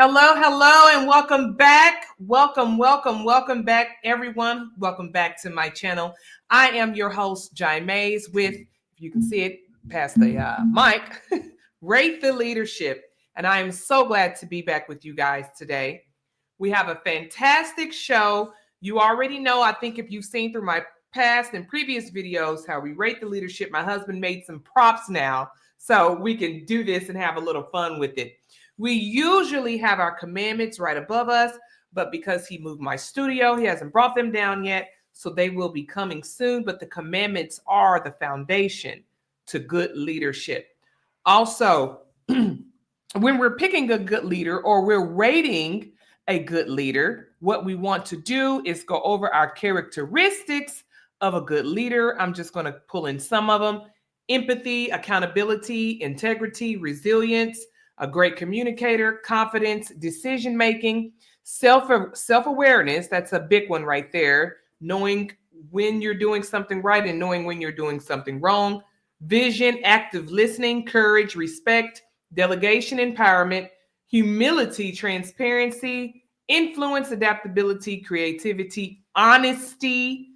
Hello, hello, and welcome back. Welcome back, everyone. Welcome back to my channel. I am your host, James, with, if you can see it past the mic, Rate the Leadership. And I am so glad to be back with you guys today. We have a fantastic show. You already know, I think if you've seen through my past and previous videos, how we rate the leadership. My husband made some props now, so we can do this and have a little fun with it. We usually have our commandments right above us, but because he moved my studio, he hasn't brought them down yet, so they will be coming soon. But the commandments are the foundation to good leadership. Also, when we're picking a good leader or we're rating a good leader, what we want to do is go over our characteristics of a good leader. I'm just going to pull in some of them: empathy, accountability, integrity, resilience, a great communicator, confidence, decision-making, self-awareness. That's a big one right there. Knowing when you're doing something right and knowing when you're doing something wrong. Vision, active listening, courage, respect, delegation, empowerment, humility, transparency, influence, adaptability, creativity, honesty,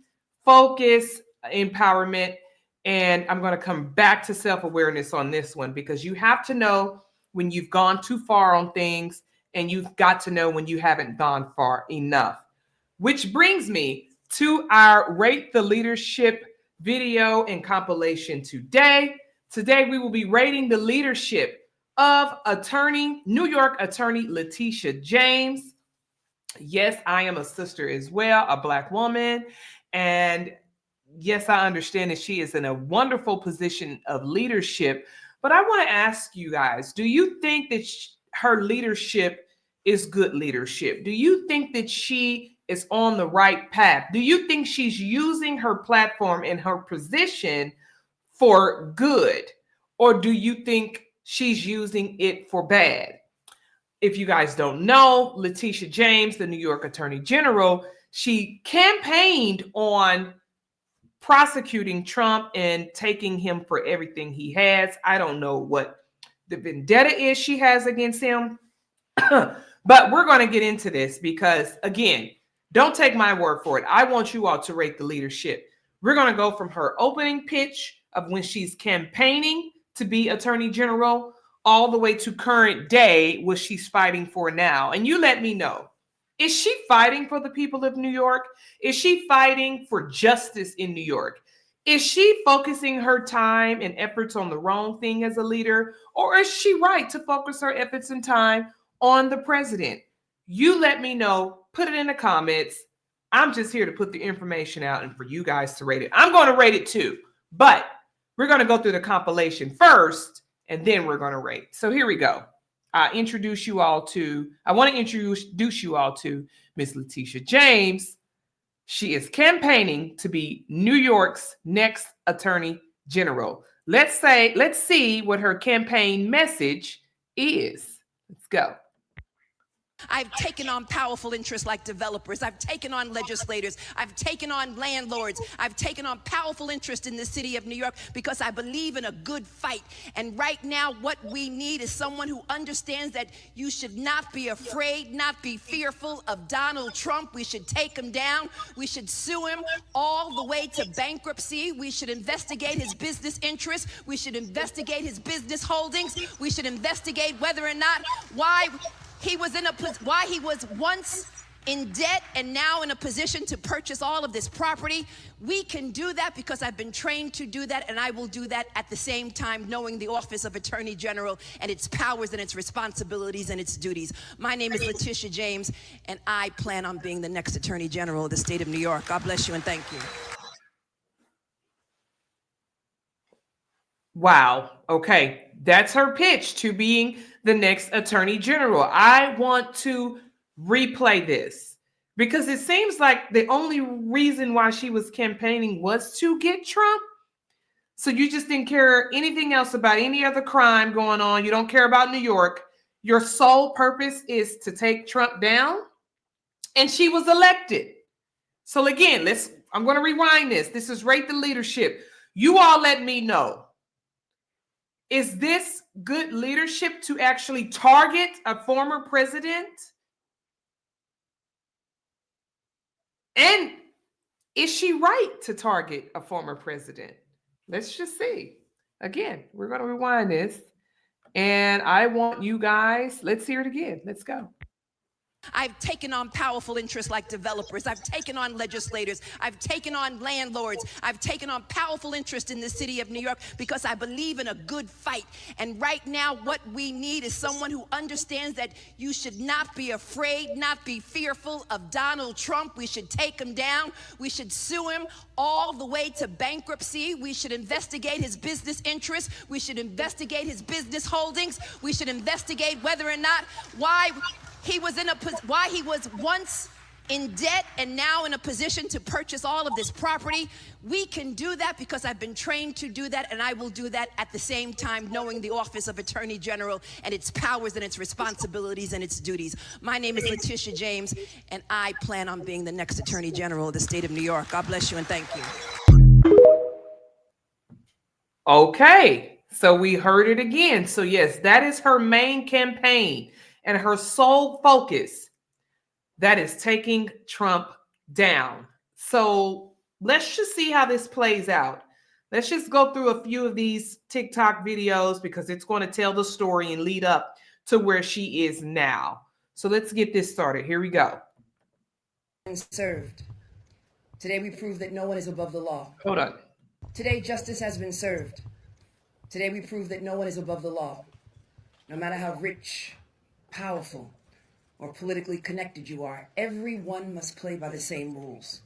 focus, empowerment. And I'm going to come back to self-awareness on this one, because you have to know when you've gone too far on things, and you've got to know when you haven't gone far enough. Which brings me to our Rate the Leadership video and compilation today. Today, we will be rating the leadership of New York attorney Letitia James. Yes, I am a sister as well, a Black woman. And yes, I understand that she is in a wonderful position of leadership. But I want to ask you guys, do you think that her leadership is good leadership? Do you think that she is on the right path? Do you think she's using her platform and her position for good? Or do you think she's using it for bad? If you guys don't know, Letitia James, the New York Attorney General, she campaigned on prosecuting Trump and taking him for everything he has. I don't know what the vendetta is she has against him, but we're going to get into this because, again, don't take my word for it. I want you all to rate the leadership. We're going to go from her opening pitch of when she's campaigning to be Attorney General all the way to current day, what she's fighting for now. And you let me know. Is she fighting for the people of New York? Is she fighting for justice in New York? Is she focusing her time and efforts on the wrong thing as a leader? Or is she right to focus her efforts and time on the president? You let me know. Put it in the comments. I'm just here to put the information out and for you guys to rate it. I'm going to rate it too, but we're going to go through the compilation first, and then we're going to rate. So here we go. I want to introduce you all to Miss Letitia James. She is campaigning to be New York's next Attorney General. Let's see what her campaign message is. Let's go. I've taken on powerful interests like developers. I've taken on legislators. I've taken on landlords. I've taken on powerful interests in the city of New York because I believe in a good fight. And right now, what we need is someone who understands that you should not be afraid, not be fearful of Donald Trump. We should take him down. We should sue him all the way to bankruptcy. We should investigate his business interests. We should investigate his business holdings. We should investigate whether or not why he was once in debt and now in a position to purchase all of this property. We can do that because I've been trained to do that, and I will do that at the same time knowing the office of Attorney General and its powers and its responsibilities and its duties. My name is Letitia James, and I plan on being the next Attorney General of the state of New York. God bless you and thank you. Wow. Okay. That's her pitch to being the next Attorney General. I want to replay this because it seems like the only reason why she was campaigning was to get Trump. So you just didn't care anything else about any other crime going on. You don't care about New York. Your sole purpose is to take Trump down. And she was elected. So again, I'm going to rewind this. This is Rate the Leadership. You all let me know. Is this good leadership to actually target a former president? And is she right to target a former president? Let's just see. Again, we're going to rewind this. And I want you guys, let's hear it again. Let's go. I've taken on powerful interests like developers. I've taken on legislators. I've taken on landlords. I've taken on powerful interest in the city of New York because I believe in a good fight. And right now, what we need is someone who understands that you should not be afraid, not be fearful of Donald Trump. We should take him down. We should sue him all the way to bankruptcy. We should investigate his business interests. We should investigate his business holdings. We should investigate whether or not why he was once in debt and now in a position to purchase all of this property. We can do that because I've been trained to do that, and I will do that at the same time knowing the Office of Attorney General and its powers and its responsibilities and its duties. My name is Letitia James, and I plan on being the next Attorney General of the state of New York. God bless you and thank you. Okay, so we heard it again. So yes, that is her main campaign and her sole focus. That is taking Trump down. So let's just see how this plays out. Let's just go through a few of these TikTok videos because it's going to tell the story and lead up to where she is now. So let's get this started. Here we go. Served. Today we prove that no one is above the law. Hold on. Today justice has been served. Today we prove that no one is above the law. No matter how rich, powerful, or politically connected you are, everyone must play by the same rules.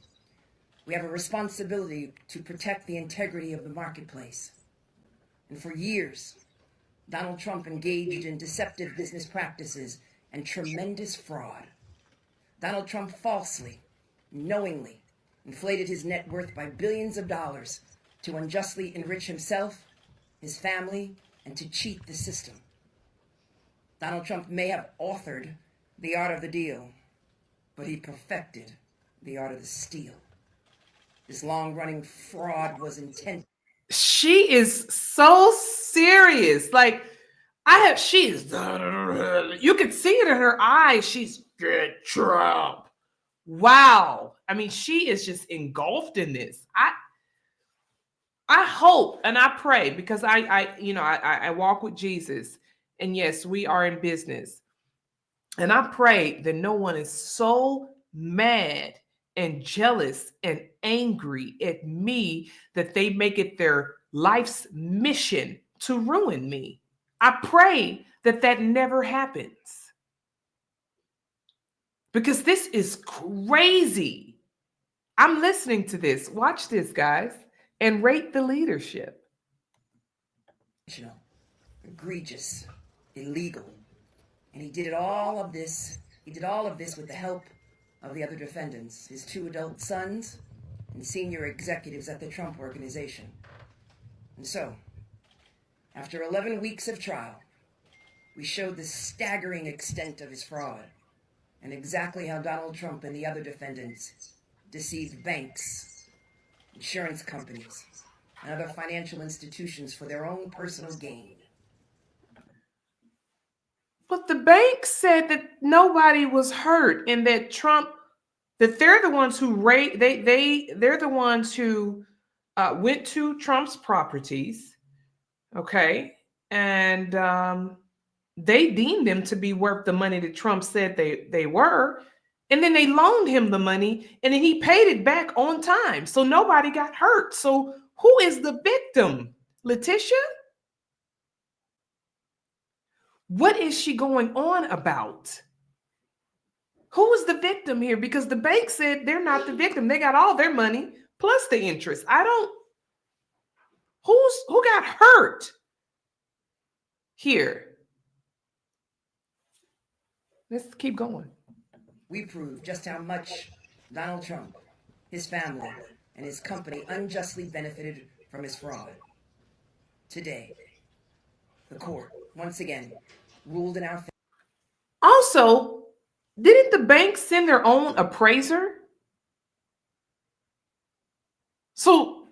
We have a responsibility to protect the integrity of the marketplace. And for years, Donald Trump engaged in deceptive business practices and tremendous fraud. Donald Trump falsely, knowingly, inflated his net worth by billions of dollars to unjustly enrich himself, his family, and to cheat the system. Donald Trump may have authored the art of the deal, but he perfected the art of the steal. This long-running fraud was intended. She is so serious. Like, she's, you can see it in her eyes. She's, get Trump. Wow. I mean, she is just engulfed in this. I hope and I pray because I walk with Jesus. And yes, we are in business. And I pray that no one is so mad and jealous and angry at me that they make it their life's mission to ruin me. I pray that that never happens. Because this is crazy. I'm listening to this. Watch this, guys, and rate the leadership. Egregious, illegal. And he did all of this with the help of the other defendants, his 2 adult sons and senior executives at the Trump Organization. And so, after 11 weeks of trial, we showed the staggering extent of his fraud and exactly how Donald Trump and the other defendants deceived banks, insurance companies, and other financial institutions for their own personal gain. But the bank said that nobody was hurt and that they're the ones who they're the ones who went to Trump's properties, okay, and they deemed them to be worth the money that Trump said they were, and then they loaned him the money, and then he paid it back on time, so nobody got hurt. So who is the victim, Letitia? What is she going on about? Who is the victim here? Because the bank said they're not the victim. They got all their money plus the interest. Who got hurt here? Let's keep going. We prove just how much Donald Trump, his family, and his company unjustly benefited from his fraud. Today, the court, once again, ruled in our favor. Also, didn't the bank send their own appraiser? So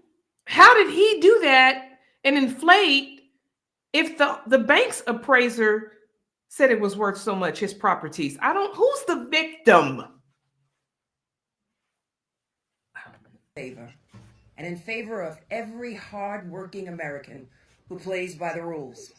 how did he do that and inflate If the bank's appraiser said it was worth so much, his properties, who's the victim? Favor. And in favor of every hard-working American who plays by the rules.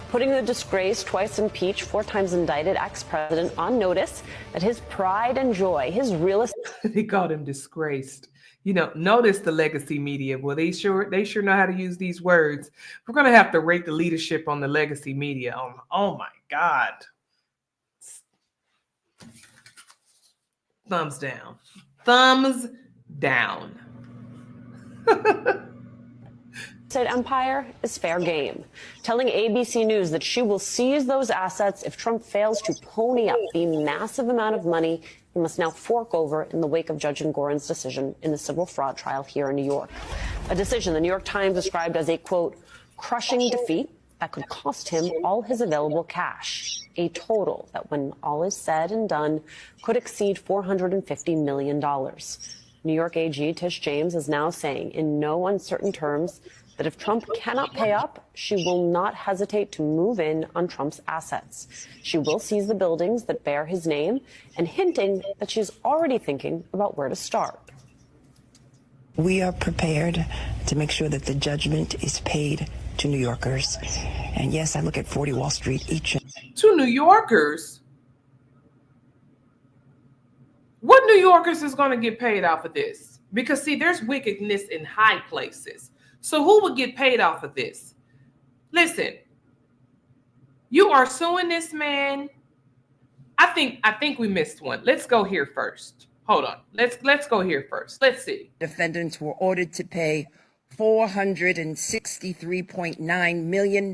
Putting the disgraced, twice impeached, 4 times indicted ex-president on notice that his pride and joy, his real estate... He called him disgraced. Notice the legacy media. Well, they sure know how to use these words. We're going to have to rate the leadership on the legacy media. Oh my God. Thumbs down. Thumbs down. State empire is fair game, telling ABC News that she will seize those assets if Trump fails to pony up the massive amount of money he must now fork over in the wake of Judge Engoron's decision in the civil fraud trial here in New York. A decision the New York Times described as a, quote, crushing defeat that could cost him all his available cash, a total that, when all is said and done, could exceed $450 million. New York AG Tish James is now saying in no uncertain terms that if Trump cannot pay up, she will not hesitate to move in on Trump's assets. She will seize the buildings that bear his name, and hinting that she's already thinking about where to start. We are prepared to make sure that the judgment is paid to New Yorkers. And yes, I look at 40 Wall Street each. To New Yorkers? What New Yorkers is going to get paid off of this? Because, see, there's wickedness in high places. So who would get paid off of this? Listen, you are suing this man. I think we missed one. Let's go here first. Hold on. Let's go here first. Let's see. Defendants were ordered to pay $463.9 million.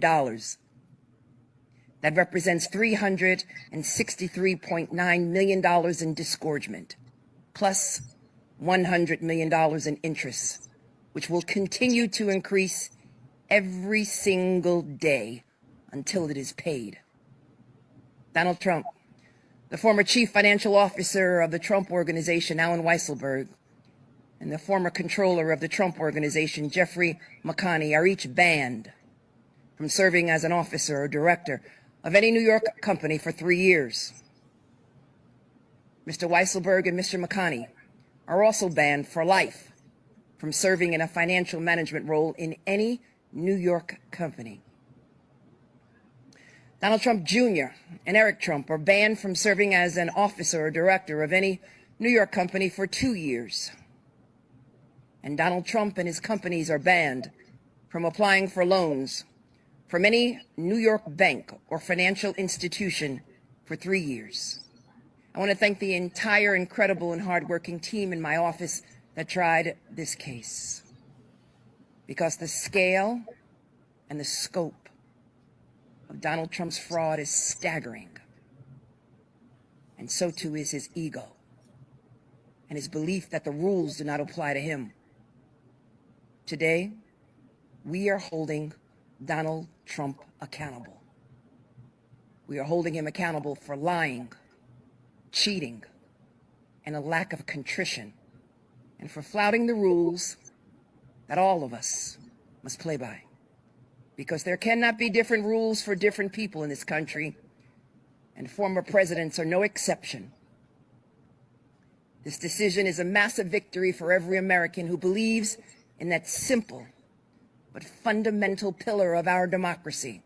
That represents $363.9 million in disgorgement, plus $100 million in interest, which will continue to increase every single day until it is paid. Donald Trump, the former chief financial officer of the Trump Organization, Alan Weisselberg, and the former controller of the Trump Organization, Jeffrey McConney, are each banned from serving as an officer or director of any New York company for 3 years. Mr. Weisselberg and Mr. McConney are also banned for life from serving in a financial management role in any New York company. Donald Trump Jr. and Eric Trump are banned from serving as an officer or director of any New York company for 2 years. And Donald Trump and his companies are banned from applying for loans from any New York bank or financial institution for 3 years. I want to thank the entire incredible and hardworking team in my office that tried this case, because the scale and the scope of Donald Trump's fraud is staggering. And so too is his ego and his belief that the rules do not apply to him. Today, we are holding Donald Trump accountable. We are holding him accountable for lying, cheating, and a lack of contrition, and for flouting the rules that all of us must play by. Because there cannot be different rules for different people in this country, and former presidents are no exception. This decision is a massive victory for every American who believes in that simple but fundamental pillar of our democracy,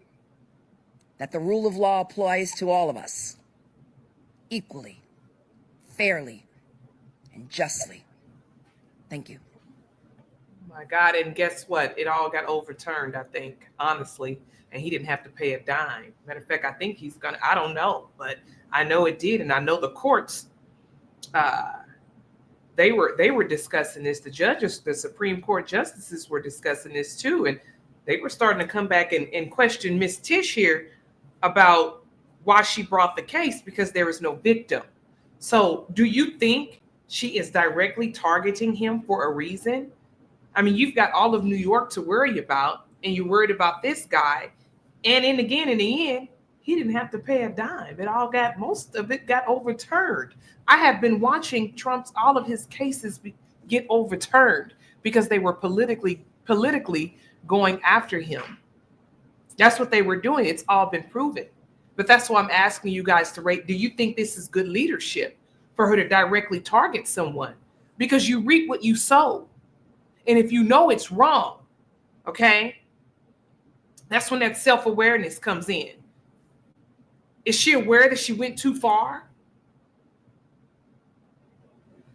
that the rule of law applies to all of us, equally, fairly, and justly. Thank you. My God, and guess what? It all got overturned, I think, honestly, and he didn't have to pay a dime. Matter of fact, I think he's gonna, I don't know, but I know it did, and I know the courts, they were discussing this. The judges, the Supreme Court justices were discussing this too, and they were starting to come back and question Miss Tish here about why she brought the case, because there is no victim. So do you think she is directly targeting him for a reason? I mean, you've got all of New York to worry about, and you're worried about this guy. And in the end, he didn't have to pay a dime. Most of it got overturned. I have been watching all of his cases get overturned. because they were politically going after him. That's what they were doing. It's all been proven. But that's why I'm asking you guys to rate. Do you think this is good leadership for her to directly target someone? Because you reap what you sow. And if you know it's wrong, okay, that's when that self-awareness comes in. Is she aware that she went too far?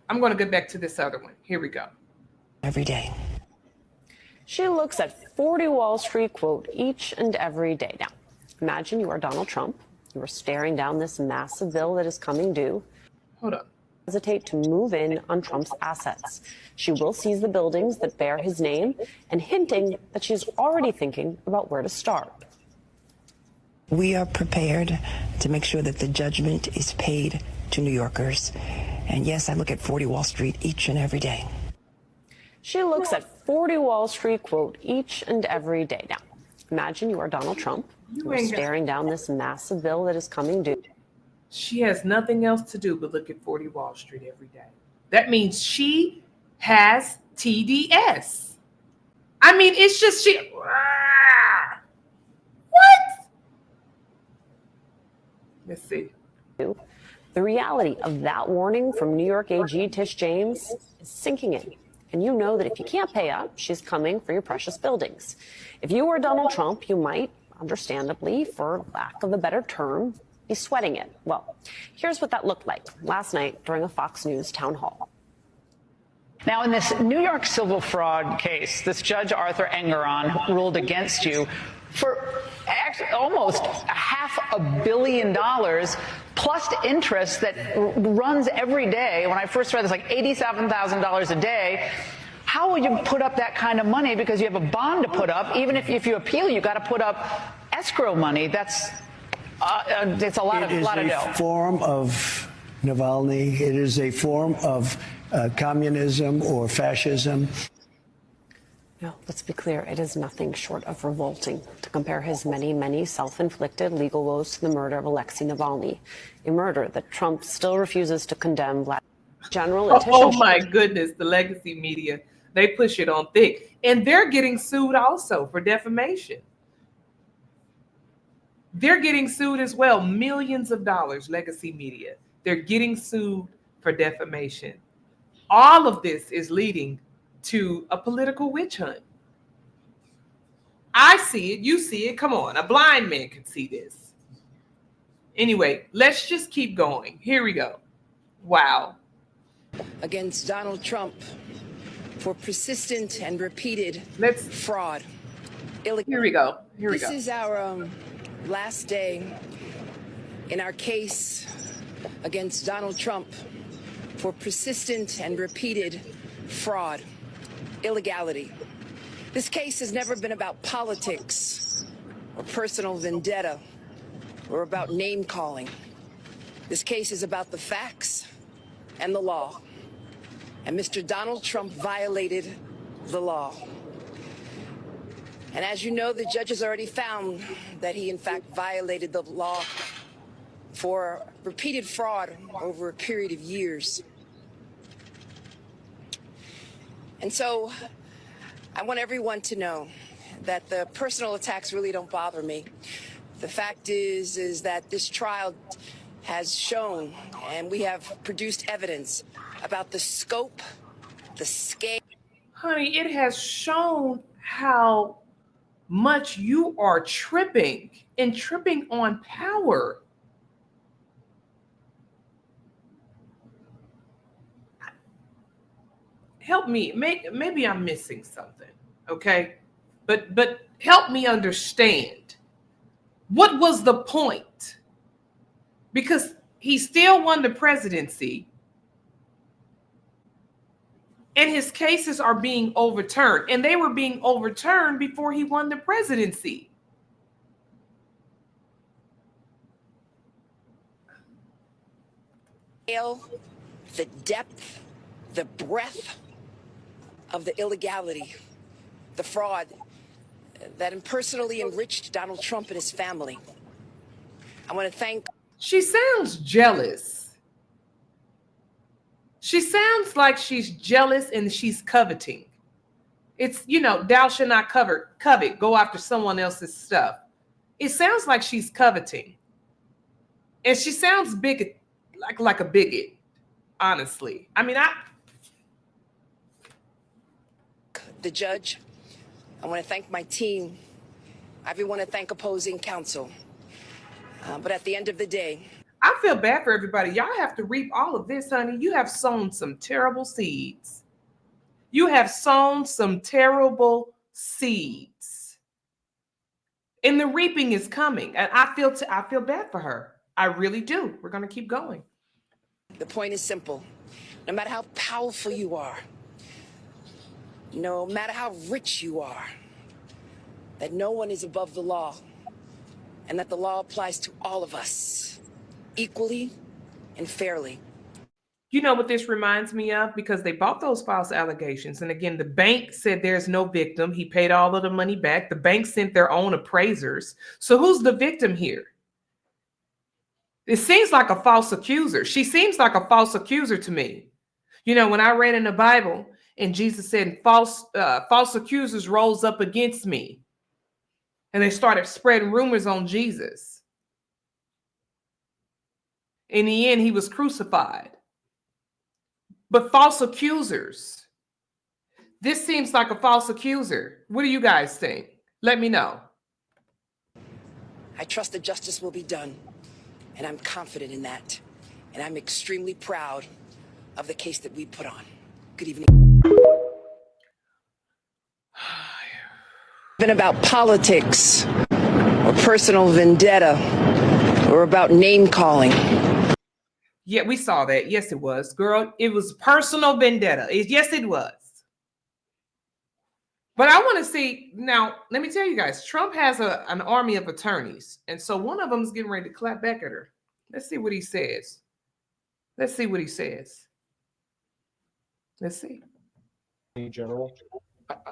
I'm going to get back to this other one. Here we go. Every day. She looks at 40 Wall Street, quote, each and every day. Now, imagine you are Donald Trump. You are staring down this massive bill that is coming due. Hold up. Hesitate to move in on Trump's assets. She will seize the buildings that bear his name and hinting that she's already thinking about where to start. We are prepared to make sure that the judgment is paid to New Yorkers. And yes, I look at 40 Wall Street each and every day. She looks at 40 Wall Street, quote, each and every day. Now, imagine you are Donald Trump. You are staring down this massive bill that is coming due. She has nothing else to do but look at 40 Wall Street every day. That means she has TDS. I mean, it's just she. What? Let's see. The reality of that warning from New York AG Tish James is sinking in. And you know that if you can't pay up, she's coming for your precious buildings. If you were Donald Trump, you might, understandably, for lack of a better term, be sweating it. Well, here's what that looked like last night during a Fox News town hall. Now, in this New York civil fraud case, this Judge Arthur Engeron ruled against you for actually almost $500 million plus interest that runs every day. When I first read this, like $87,000 a day. How would you put up that kind of money? Because you have a bond to put up. Even if you appeal, you got to put up escrow money. That's it's a lot of dough. It is a form of Navalny. It is a form of communism or fascism. No, let's be clear. It is nothing short of revolting to compare his many, many self-inflicted legal woes to the murder of Alexei Navalny, a murder that Trump still refuses to condemn. General and Oh my goodness, the legacy media, they push it on thick. And they're getting sued also for defamation. They're getting sued as well. Millions of dollars, legacy media. They're getting sued for defamation. All of this is leading to a political witch hunt. I see it. You see it. Come on. A blind man can see this. Anyway, let's just keep going. Here we go. Wow. Against Donald Trump for persistent and repeated fraud. Here we go. This is our last day in our case against Donald Trump for persistent and repeated fraud, illegality. This case has never been about politics or personal vendetta or about name calling. This case is about the facts and the law. And Mr. Donald Trump violated the law. And as you know, the judges already found that he, in fact, violated the law for repeated fraud over a period of years. And so I want everyone to know that the personal attacks really don't bother me. The fact is that this trial has shown, and we have produced evidence about the scope, the scale. Honey, it has shown how much you are tripping on power. Help me. Maybe I'm missing something, okay? But help me understand. What was the point? Because he still won the presidency, and his cases are being overturned, and they were being overturned before he won the presidency. The depth, the breadth of the illegality, the fraud that personally enriched Donald Trump and his family. I want to thank. She sounds jealous. She sounds like she's jealous and she's coveting. It's, you know, thou shalt not covet, go after someone else's stuff. It sounds like she's coveting. And she sounds big, like a bigot, honestly. I mean, The judge, I want to thank my team. I want to thank opposing counsel. But at the end of the day, I feel bad for everybody. Y'all have to reap all of this, honey. You have sown some terrible seeds. You have sown some terrible seeds. And the reaping is coming. And I feel bad for her. I really do. We're going to keep going. the point is simple. No matter how powerful you are, no matter how rich you are, that no one is above the law, and that the law applies to all of us equally and fairly. You know what this reminds me of? Because they bought those false allegations. And again, the bank said there's no victim. He paid all of the money back. The bank sent their own appraisers. So who's the victim here? It seems like a false accuser. She seems like a false accuser to me. You know, when I read in the Bible and Jesus said false accusers rose up against me, and they started spreading rumors on Jesus. In the end, he was crucified. But false accusers, this seems like a false accuser. What do you guys think? Let me know. I trust that justice will be done, and I'm confident in that. And I'm extremely proud of the case that we put on. Good evening. Been about politics or personal vendetta or about name calling. Yeah, we saw that. Yes, it was. Girl, it was personal vendetta. Yes, it was. But I want to see, now, let me tell you guys, Trump has an army of attorneys. And so one of them is getting ready to clap back at her. Let's see what he says. Let's see what he says. Let's see. General,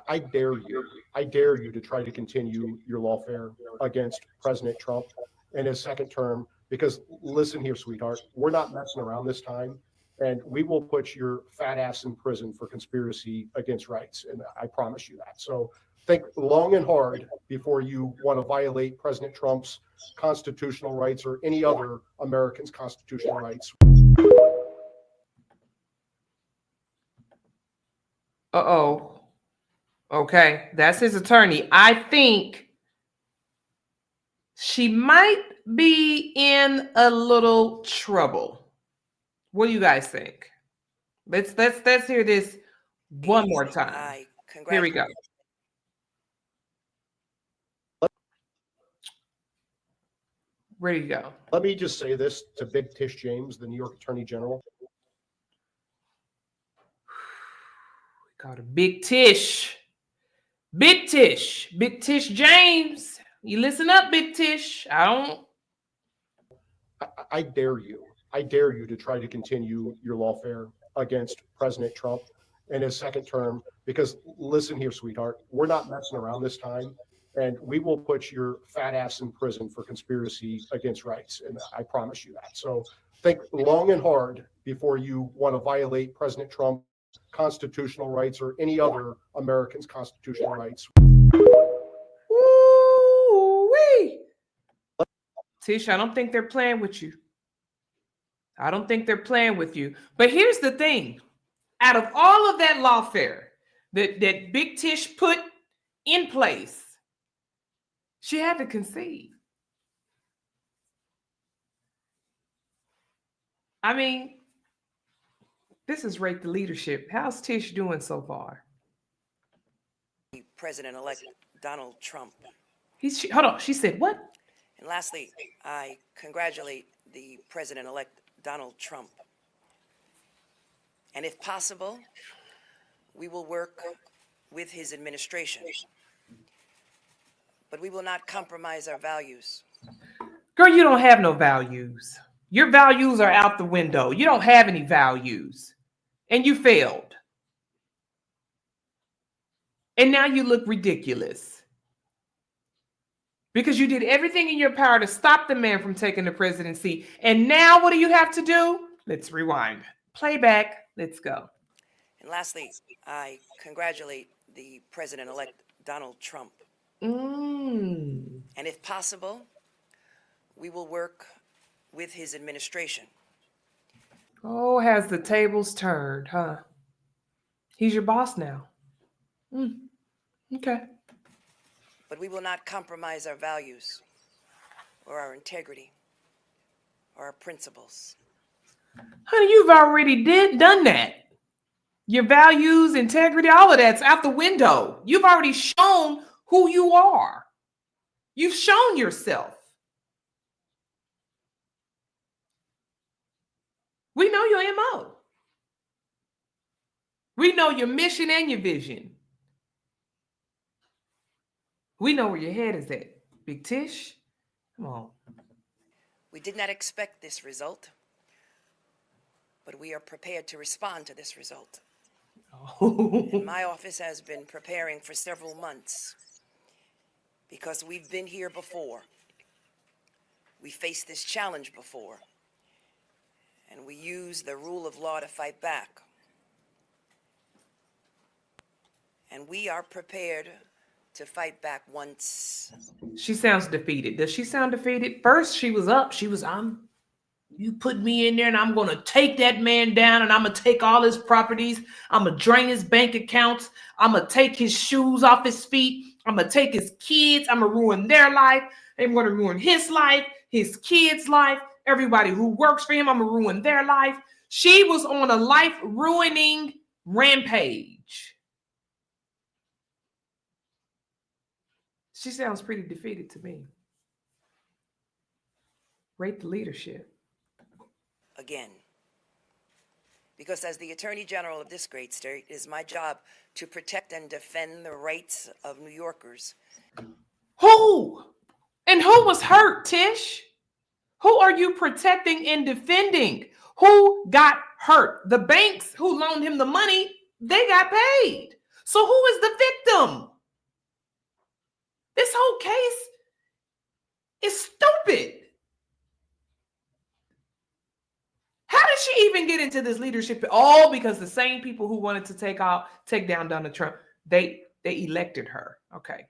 I dare you to try to continue your lawfare against President Trump in his second term, because listen here, sweetheart, we're not messing around this time, and we will put your fat ass in prison for conspiracy against rights, and I promise you that. So think long and hard before you want to violate President Trump's constitutional rights or any other American's constitutional rights. Uh-oh. Okay, that's his attorney. I think she might be in a little trouble. What do you guys think? Let's hear this one more time. Here we go. Where do you go? Let me just say this to Big Tish James, the New York Attorney General. Called a Big Tish. Big Tish. Big Tish James. You listen up, Big Tish. I dare you to try to continue your lawfare against President Trump in his second term, because listen here, sweetheart, we're not messing around this time, and we will put your fat ass in prison for conspiracy against rights, and I promise you that. So think long and hard before you want to violate President Trump's constitutional rights or any other American's constitutional rights. Woo-wee. Tish, I don't think they're playing with you. I don't think they're playing with you. But here's the thing. Out of all of that lawfare that Big Tish put in place, she had to concede. I mean, this is rate the leadership. How's Tish doing so far? President-elect Donald Trump. Hold on. She said what? And lastly, I congratulate the President-elect Donald Trump. And if possible, we will work with his administration. But we will not compromise our values. Girl, you don't have no values. Your values are out the window. You don't have any values. And you failed. And now you look ridiculous. Because you did everything in your power to stop the man from taking the presidency. And now what do you have to do? Let's rewind. Playback. Let's go. And lastly, I congratulate the President-elect Donald Trump. Mm. And if possible, we will work with his administration. Oh, has the tables turned, huh? He's your boss now. Okay. But we will not compromise our values or our integrity or our principles. Honey, you've already done that. Your values, integrity, all of that's out the window. You've already shown who you are. You've shown yourself. We know your MO. We know your mission and your vision. We know where your head is at. Big Tish, come on. We did not expect this result, but we are prepared to respond to this result. And my office has been preparing for several months because we've been here before. We faced this challenge before, and we used the rule of law to fight back. And we are prepared to fight back once. She sounds defeated. Does she sound defeated? First, she was up. You put me in there and I'm going to take that man down and I'm going to take all his properties. I'm going to drain his bank accounts. I'm going to take his shoes off his feet. I'm going to take his kids. I'm going to ruin their life. I'm going to ruin his life, his kids' life, everybody who works for him. I'm going to ruin their life. She was on a life-ruining rampage. She sounds pretty defeated to me. Rate the leadership. Again. Because as the Attorney General of this great state, it is my job to protect and defend the rights of New Yorkers. Who? And who was hurt, Tish? Who are you protecting and defending? Who got hurt? The banks who loaned him the money, they got paid. So who is the victim? This whole case is stupid. How did she even get into this leadership? All because the same people who wanted to take down Donald Trump, they elected her. Okay.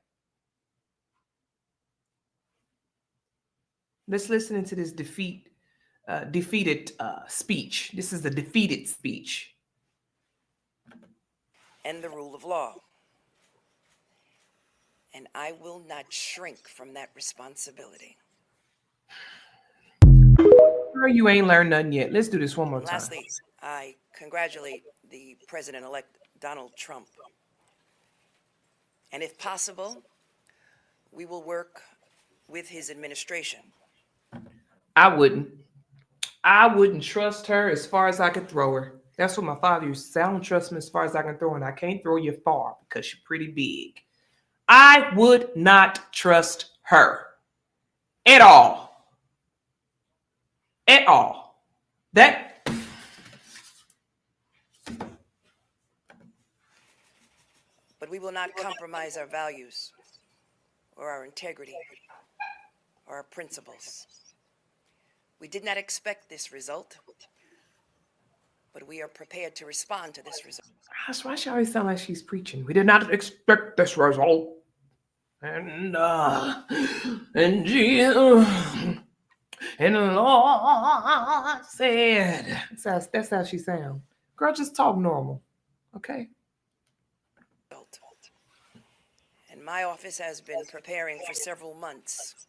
Let's listen into this defeated speech. This is a defeated speech. And the rule of law. And I will not shrink from that responsibility. Girl, you ain't learned nothing yet. Let's do this one more time. Lastly, I congratulate the President-elect Donald Trump. And if possible, we will work with his administration. I wouldn't trust her as far as I could throw her. That's what my father used to say. I don't trust him as far as I can throw her, and I can't throw you far because you're pretty big. I would not trust her at all. At all. That. But we will not compromise our values or our integrity or our principles. We did not expect this result, but we are prepared to respond to this result. Gosh, why she always sound like she's preaching? We did not expect this result. And the Lord said, that's how she sounds. Girl, just talk normal, okay? And my office has been preparing for several months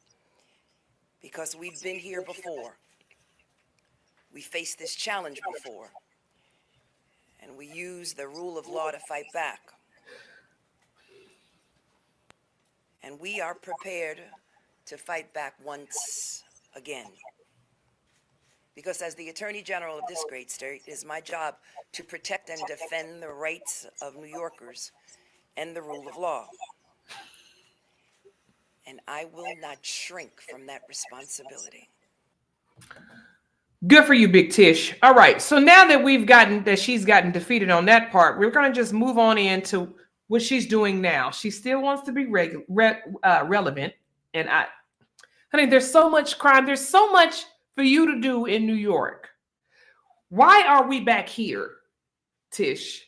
because we've been here before. We faced this challenge before, and we used the rule of law to fight back. And we are prepared to fight back once again. Because as the Attorney General of this great state, it is my job to protect and defend the rights of New Yorkers and the rule of law. And I will not shrink from that responsibility. Good for you, Big Tish. All right. So now that she's gotten defeated on that part, we're going to just move on into what she's doing now. She still wants to be relevant. And honey, there's so much crime. There's so much for you to do in New York. Why are we back here, Tish?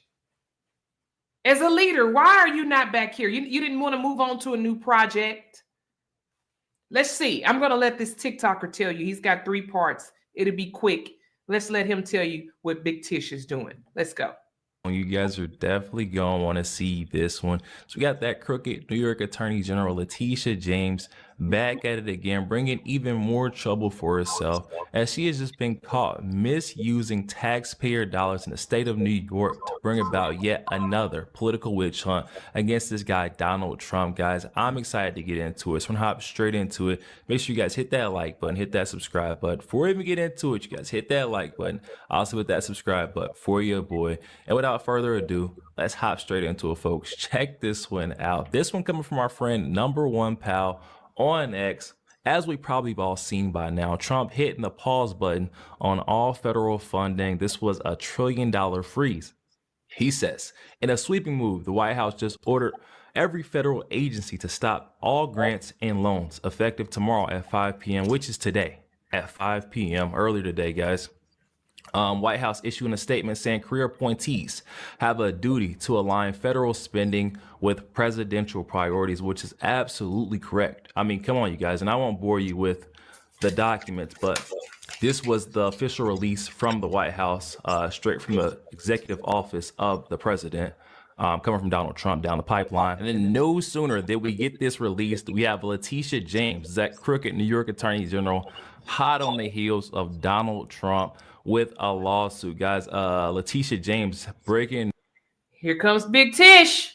As a leader, why are you not back here? You didn't want to move on to a new project? Let's see. I'm going to let this TikToker tell you. He's got 3 parts. It'll be quick. Let's let him tell you what Big Tish is doing. Let's go. You guys are definitely going to want to see this one. So we got that crooked New York Attorney General Letitia James back at it again, bringing even more trouble for herself, as she has just been caught misusing taxpayer dollars in the state of New York to bring about yet another political witch hunt against this guy, Donald Trump. Guys, I'm excited to get into it. So I'm going to hop straight into it. Make sure you guys hit that like button, hit that subscribe button. Before we even get into it, you guys hit that like button. Also hit that subscribe button for your boy. And without further ado, let's hop straight into it, folks. Check this one out. This one coming from our friend Number One Pal on X. As we probably have all seen by now, Trump hitting the pause button on all federal funding. This was a $1 trillion freeze. He says, in a sweeping move, the White House just ordered every federal agency to stop all grants and loans effective tomorrow at 5 p.m., which is today at 5 p.m. earlier today, guys. White House issuing a statement saying career appointees have a duty to align federal spending with presidential priorities, which is absolutely correct. I mean, come on, you guys, and I won't bore you with the documents, but this was the official release from the White House, straight from the executive office of the president, coming from Donald Trump down the pipeline. And then no sooner did we get this released, we have Letitia James, that crooked New York Attorney General, hot on the heels of Donald Trump with a lawsuit. Guys, Letitia James breaking. Here comes Big Tish.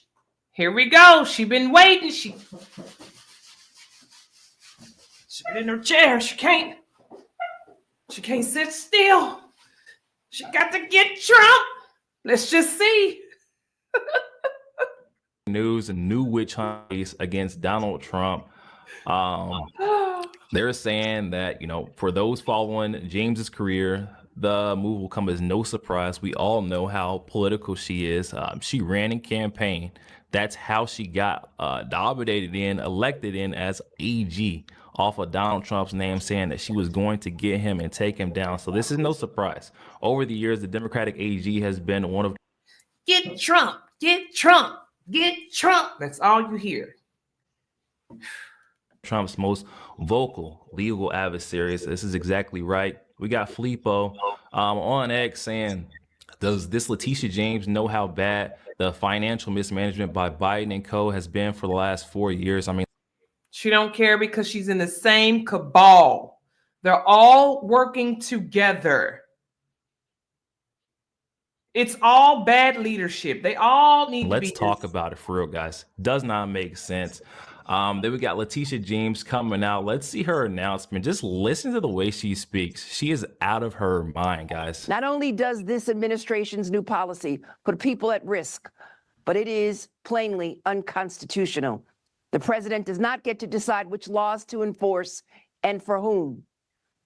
Here we go. She been waiting. She been in her chair. She can't sit still. She got to get Trump. Let's just see. News, a new witch hunt case against Donald Trump. They're saying that, you know, for those following James's career, the move will come as no surprise. We all know how political she is. She ran in campaign. That's how she got nominated in, elected in as AG off of Donald Trump's name, saying that she was going to get him and take him down. So this is no surprise. Over the years, the Democratic AG has been one of Get Trump, get Trump, get Trump. That's all you hear. Trump's most vocal legal adversaries. This is exactly right. We got Filippo on X saying, does this Letitia James know how bad the financial mismanagement by Biden and co has been for the last 4 years? I mean, she don't care because she's in the same cabal. They're all working together. It's all bad leadership. They all need to be. Let's talk about it for real, guys. Does not make sense. Then we got Letitia James coming out. Let's see her announcement. Just listen to the way she speaks. She is out of her mind, guys. Not only does this administration's new policy put people at risk, but it is plainly unconstitutional. The president does not get to decide which laws to enforce and for whom.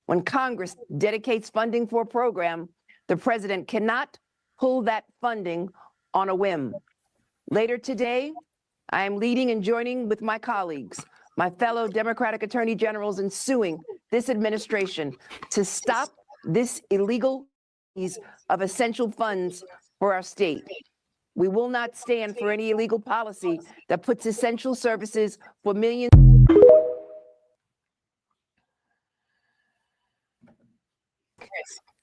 When Congress dedicates funding for a program, the president cannot pull that funding on a whim. Later today, I am leading and joining with my colleagues, my fellow Democratic attorney generals, in suing this administration to stop this illegal use of essential funds for our state. We will not stand for any illegal policy that puts essential services for millions.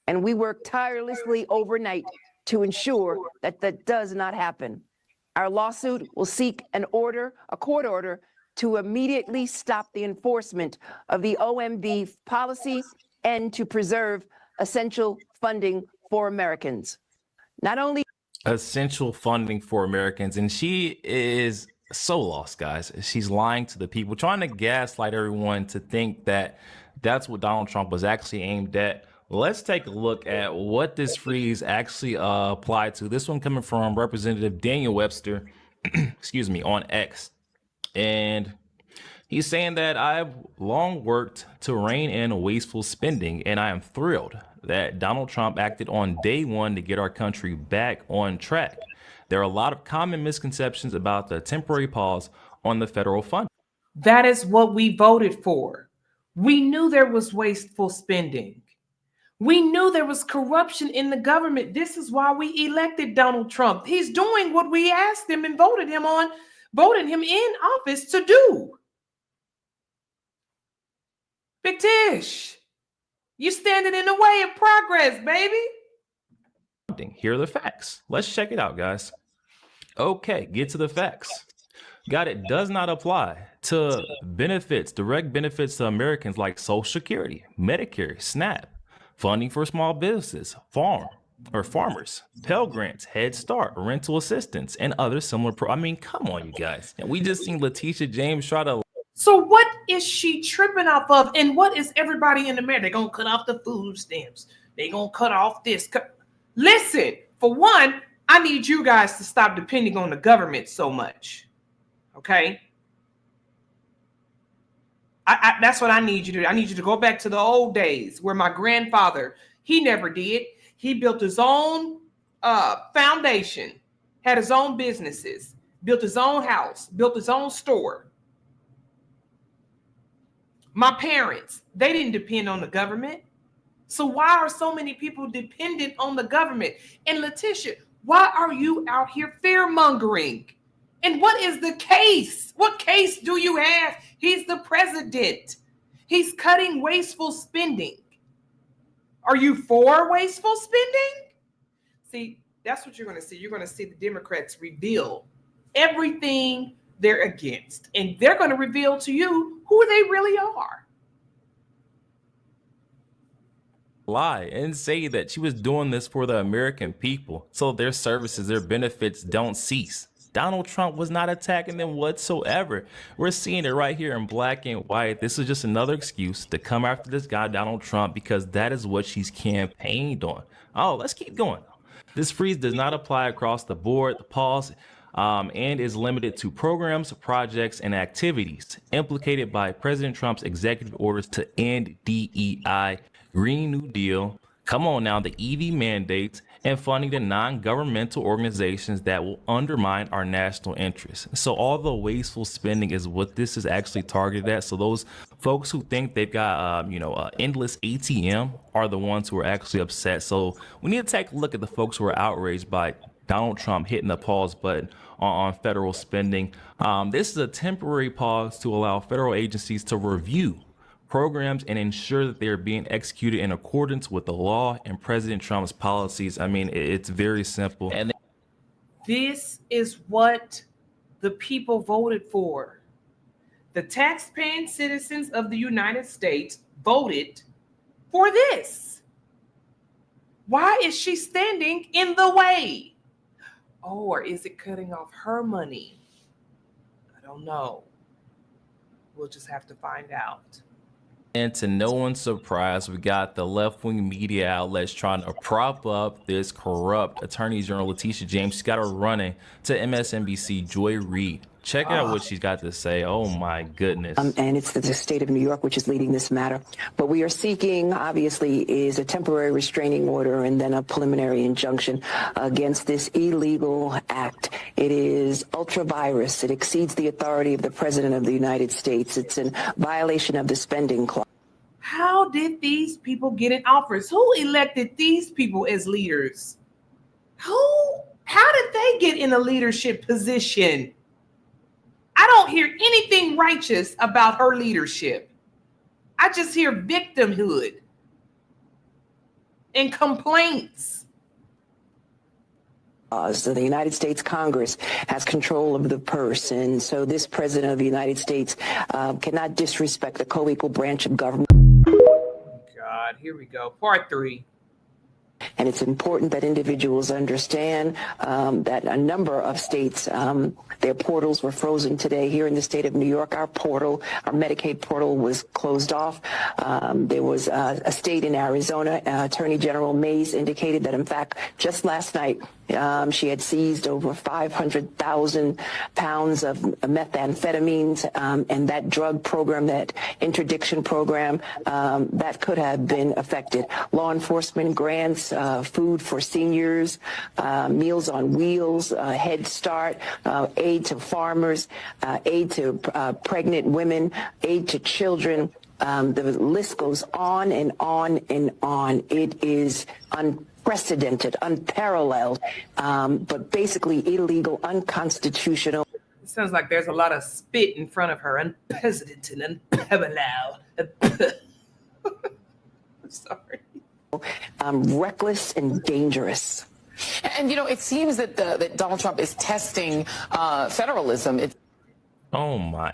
And we work tirelessly overnight to ensure that that does not happen. Our lawsuit will seek a court order to immediately stop the enforcement of the OMB policy and to preserve essential funding for Americans. Not only Essential funding for Americans. And she is so lost, guys. She's lying to the people, trying to gaslight everyone to think that that's what Donald Trump was actually aimed at. Let's take a look at what this freeze actually applied to. This one coming from Representative Daniel Webster, excuse me, on X. And he's saying that I've long worked to rein in wasteful spending, and I am thrilled that Donald Trump acted on day one to get our country back on track. There are a lot of common misconceptions about the temporary pause on the federal fund. That is what we voted for. We knew there was wasteful spending. We knew there was corruption in the government. This is why we elected Donald Trump. He's doing what we asked him and voted him in office to do. Big Tish, you standing in the way of progress, baby. Here are the facts. Let's check it out, guys. Okay, get to the facts. Got it. Does not apply to benefits, direct benefits to Americans like Social Security, Medicare, SNAP, funding for small businesses, farmers, Pell Grants, Head Start, rental assistance, and other similar I mean, come on, you guys. And we just seen Letitia James try to. So what is she tripping off of? And what is everybody in America? They're going to cut off the food stamps. They're going to cut off this. Listen, for one, I need you guys to stop depending on the government so much. Okay? That's what I need you to do. I need you to go back to the old days where my grandfather, he never did. He built his own foundation, had his own businesses, built his own house, built his own store. My parents, they didn't depend on the government. So why are so many people dependent on the government? And Letitia, why are you out here fear-mongering? And what is the case? What case do you have? He's the president. He's cutting wasteful spending. Are you for wasteful spending? See, that's what you're going to see. You're going to see the Democrats reveal everything they're against. And they're going to reveal to you who they really are. Lie and say that she was doing this for the American people so their services, their benefits don't cease. Donald Trump was not attacking them whatsoever. We're seeing it right here in black and white. This is just another excuse to come after this guy, Donald Trump, because that is what she's campaigned on. Oh, let's keep going. This freeze does not apply across the board. The pause and is limited to programs, projects, and activities implicated by President Trump's executive orders to end DEI, Green New Deal, come on now, the EV mandates, and funding the non-governmental organizations that will undermine our national interests. So all the wasteful spending is what this is actually targeted at. So those folks who think they've got, endless ATM are the ones who are actually upset. So we need to take a look at the folks who are outraged by Donald Trump hitting the pause button on federal spending. This is a temporary pause to allow federal agencies to review programs and ensure that they are being executed in accordance with the law and President Trump's policies. I mean, it's very simple. And this is what the people voted for. The tax-paying citizens of the United States voted for this. Why is she standing in the way? Oh, or is it cutting off her money? I don't know. We'll just have to find out. And to no one's surprise, we got the left-wing media outlets trying to prop up this corrupt Attorney General Letitia James. She's got her running to MSNBC, Joy Reid. Check out what she's got to say. Oh, my goodness. And it's the state of New York which is leading this matter. What we are seeking, obviously, is a temporary restraining order and then a preliminary injunction against this illegal act. It is ultra-virus. It exceeds the authority of the President of the United States. It's in violation of the spending clause. How did these people get in office? Who elected these people as leaders? How did they get in a leadership position? I don't hear anything righteous about her leadership. I just hear victimhood and complaints. So the United States Congress has control of the purse, and so this President of the United States cannot disrespect the co-equal branch of government. God, here we go. Part 3. And it's important that individuals understand that a number of states, their portals were frozen today. Here in the state of New York, our Medicaid portal was closed off. There was a state in Arizona, Attorney General Mays indicated that, in fact, just last night, she had seized over 500,000 pounds of methamphetamines, and that drug program, that interdiction program, that could have been affected. Law enforcement grants, food for seniors, Meals on Wheels, Head Start, aid to farmers, aid to pregnant women, aid to children, The list goes on and on and on. It is unprecedented, unparalleled, but basically illegal, unconstitutional. It sounds like there's a lot of spit in front of her. Unprecedented, unparalleled. I'm sorry. Reckless and dangerous. And, you know, it seems that that Donald Trump is testing federalism. Oh my,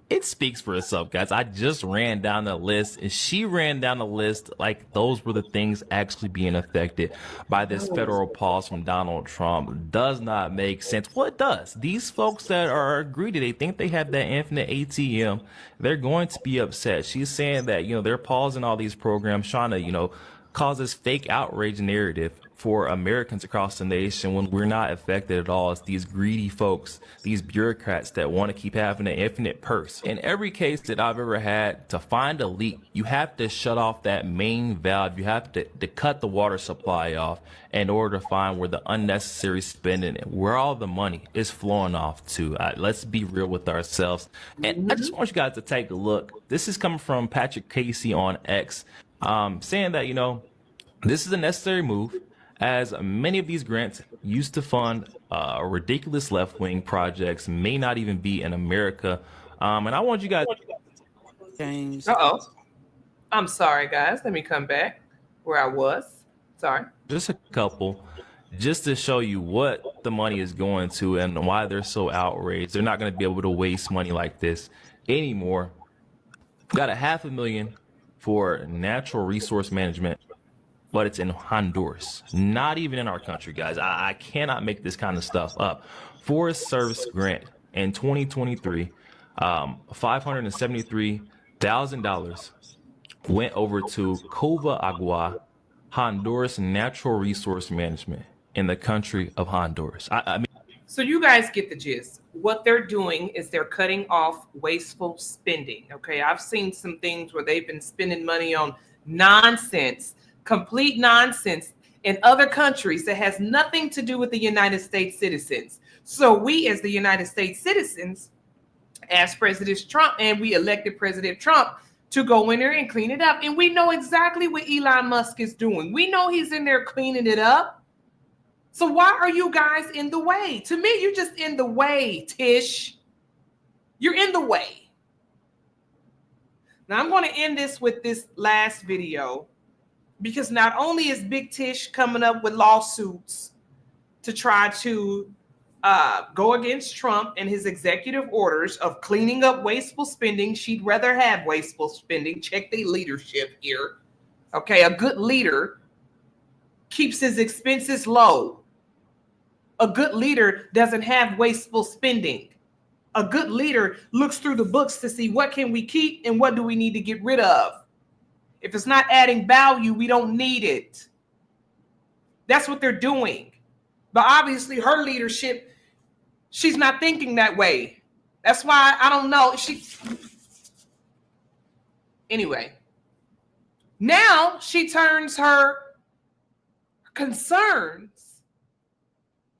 it speaks for itself, guys. I just ran down the list, and she ran down the list like those were the things actually being affected by this federal pause from Donald Trump. Does not make sense. Well, it does. These folks that are greedy, they think they have that infinite ATM. They're going to be upset. She's saying that, you know, they're pausing all these programs, trying to, you know, cause this fake outrage narrative for Americans across the nation when we're not affected at all. It's these greedy folks, these bureaucrats that want to keep having an infinite purse. In every case that I've ever had, to find a leak, you have to shut off that main valve. You have to cut the water supply off in order to find where the unnecessary spending, where all the money is flowing off to. Let's be real with ourselves. And I just want you guys to take a look. This is coming from Patrick Casey on X, saying that, you know, this is a necessary move, as many of these grants used to fund ridiculous left-wing projects may not even be in America. And I want you guys... James. Uh-oh. I'm sorry, guys. Let me come back where I was. Sorry. Just a couple, just to show you what the money is going to and why they're so outraged. They're not going to be able to waste money like this anymore. Got $500,000 for natural resource management, but it's in Honduras, not even in our country, guys. I cannot make this kind of stuff up. Forest Service grant in 2023, $573,000 went over to Cova Agua, Honduras Natural Resource Management in the country of Honduras. I mean, so you guys get the gist. What they're doing is they're cutting off wasteful spending. Okay, I've seen some things where they've been spending money on nonsense, complete nonsense in other countries that has nothing to do with the United States citizens. So we, as the United States citizens, asked President Trump, and we elected President Trump to go in there and clean it up. And we know exactly what Elon Musk is doing. We know he's in there cleaning it up. So why are you guys in the way? To me, you're just in the way, Tish. You're in the way. Now I'm going to end this with this last video, because not only is Big Tish coming up with lawsuits to try to go against Trump and his executive orders of cleaning up wasteful spending. She'd rather have wasteful spending. Check the leadership here. Okay, a good leader keeps his expenses low. A good leader doesn't have wasteful spending. A good leader looks through the books to see what can we keep and what do we need to get rid of. If it's not adding value, we don't need it. That's what they're doing. But obviously her leadership, she's not thinking that way. That's why I don't know. Anyway, now she turns her concerns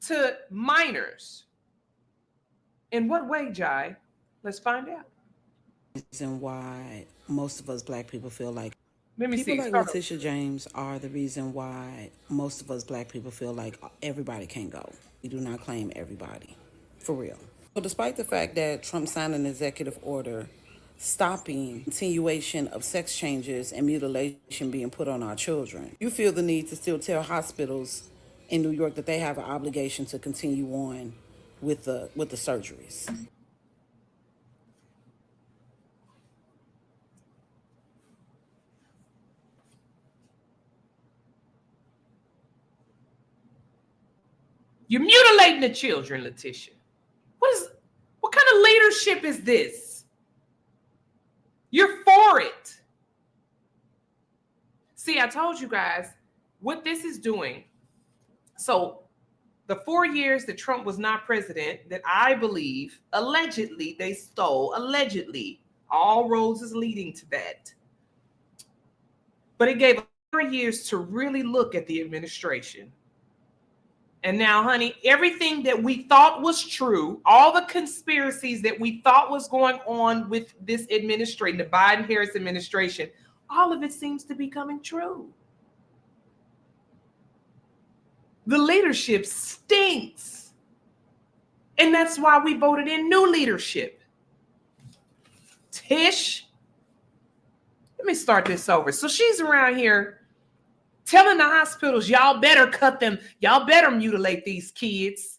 to minors. In what way, Jai? Let's find out. Reason why most of us black people feel like Let me people see. like Letitia James are the reason why most of us black people feel like everybody can go. We do not claim everybody, for real. So despite the fact that Trump signed an executive order stopping continuation of sex changes and mutilation being put on our children, you feel the need to still tell hospitals in New York that they have an obligation to continue on with the surgeries. You're mutilating the children, Letitia. What kind of leadership is this? You're for it. See, I told you guys what this is doing. So the 4 years that Trump was not president, that I believe allegedly they stole, allegedly, all roads is leading to that. But it gave 4 years to really look at the administration And now, honey, everything that we thought was true, all the conspiracies that we thought was going on with this administration, the Biden-Harris administration, all of it seems to be coming true. The leadership stinks. And that's why we voted in new leadership. Tish, let me start this over. So she's around here telling the hospitals, y'all better cut them, y'all better mutilate these kids.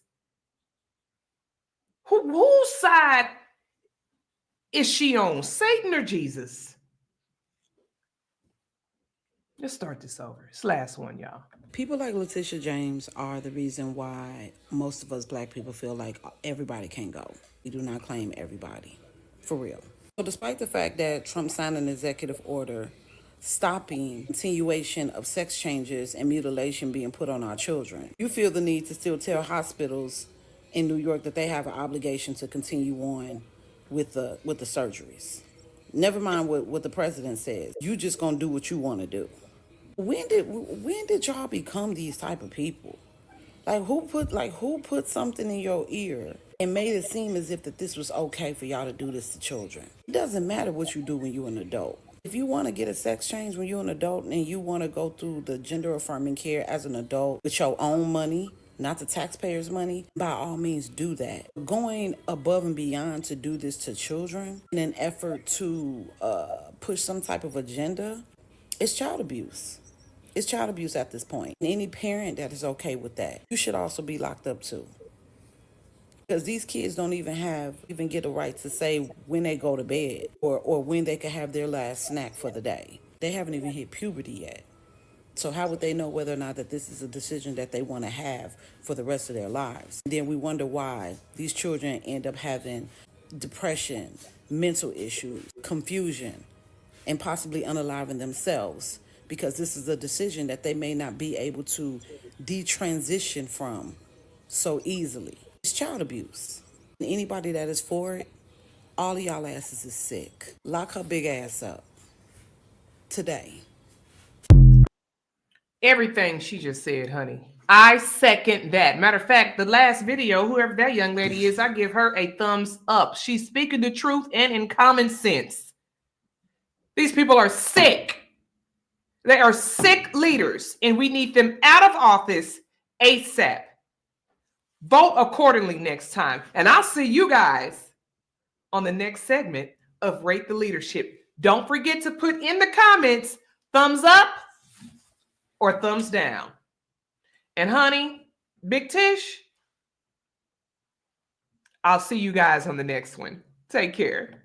Whose side is she on, Satan or Jesus? Let's start this over. It's the last one, y'all. People like Letitia James are the reason why most of us black people feel like everybody can go. We do not claim everybody, for real. So despite the fact that Trump signed an executive order stopping continuation of sex changes and mutilation being put on our children, you feel the need to still tell hospitals in New York that they have an obligation to continue on with the surgeries. Never mind what the president says. You just gonna do what you want to do. When did y'all become these type of people? Who put something in your ear and made it seem as if that this was okay for y'all to do this to children? It doesn't matter what you do when you're an adult. If you want to get a sex change when you're an adult and you want to go through the gender affirming care as an adult with your own money, not the taxpayers' money, by all means do that. Going above and beyond to do this to children in an effort to push some type of agenda, it's child abuse. It's child abuse at this point. And any parent that is okay with that, you should also be locked up too. Because these kids don't even get a right to say when they go to bed or when they can have their last snack for the day. They haven't even hit puberty yet. So how would they know whether or not that this is a decision that they want to have for the rest of their lives? And then we wonder why these children end up having depression, mental issues, confusion, and possibly unaliving themselves, because this is a decision that they may not be able to detransition from so easily. It's child abuse. And anybody that is for it, all of y'all asses is sick. Lock her big ass up today. Everything she just said, honey. I second that. Matter of fact, the last video, whoever that young lady is, I give her a thumbs up. She's speaking the truth and in common sense. These people are sick. They are sick leaders, and we need them out of office ASAP. Vote accordingly next time. And I'll see you guys on the next segment of Rate the Leadership. Don't forget to put in the comments thumbs up or thumbs down. And honey, Big Tish, I'll see you guys on the next one. Take care.